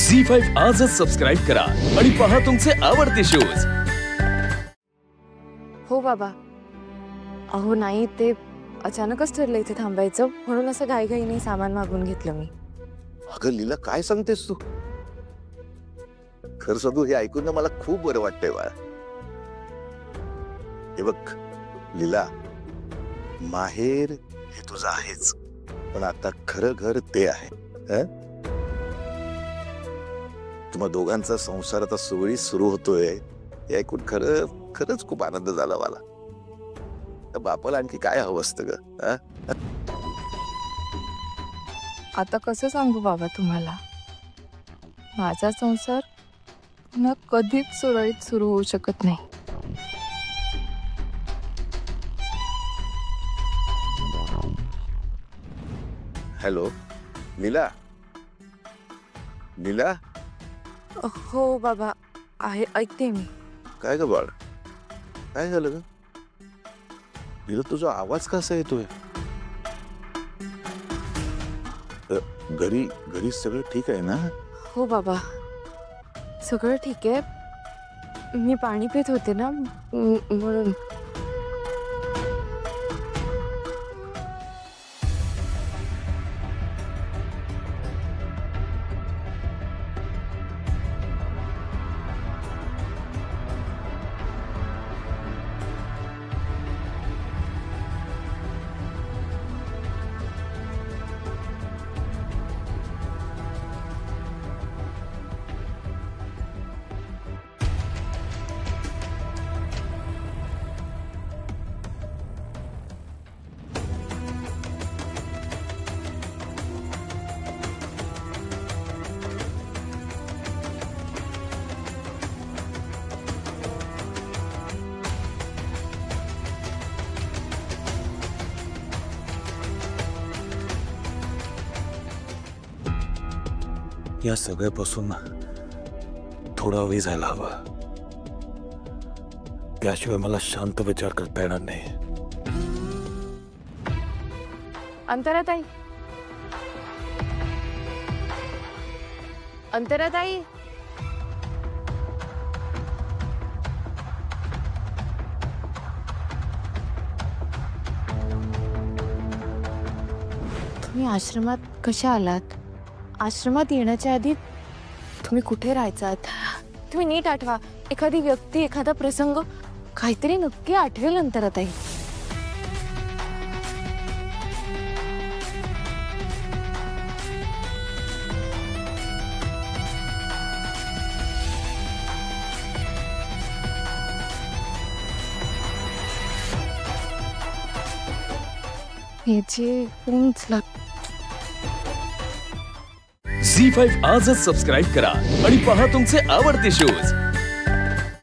झी5 आजच सबस्क्राइब करा आणि पहा तुमचे आवडते शोज। हो बाबा, अहो नाही ते अचानकच ठरलं इथे थांबायचं, म्हणून असं घाईघाईने सामान मागून घेतलं मी। अगं लीला, काय सांगतेस तू? खरं सांगू, हे ऐकून ना मला खूप बरं वाटतंय बाळा। हे बघ लीला, माहेर हे तुझं आहेच, पण आता खरं घर ते आहे। तुम्हा दोघांचा संसार आता सुरळीत सुरू होतोय, हे ऐकून खरंच खूप आनंद झाला मला। तर बापाला आणखी काय हवं असतं ग? आता कसं सांगू बाबा तुम्हाला, माझा संसार ना कधीच सुरळीत सुरू होऊ शकत नाही। हॅलो लीला, लीला। हो बाबा, आहे, ऐकते मी। काय ग बाळ, काय झालं ग? लीला, तुझा आवाज कसा येतोय? घरी सगळं ठीक आहे ना? हो बाबा, सगळं ठीक आहे। मी पाणी पित होते ना, म्हणून। या सगळ्यापासून थोडा वेळ जायला हवा, त्याशिवाय मला शांत विचार करता येणार नाही। अंतराताई, अंतराताई, तुम्ही आश्रमात कशा आलात? आश्रमात येण्याच्या आधी तुम्ही कुठे राहायचात? तुम्ही नीट आठवा, एखादी व्यक्ती, एखादा प्रसंग, काहीतरी नक्की आठवेल अंतराताई। झी5 आजच सबस्क्राइब करा आणि पहा तुमचे आवडते शोज।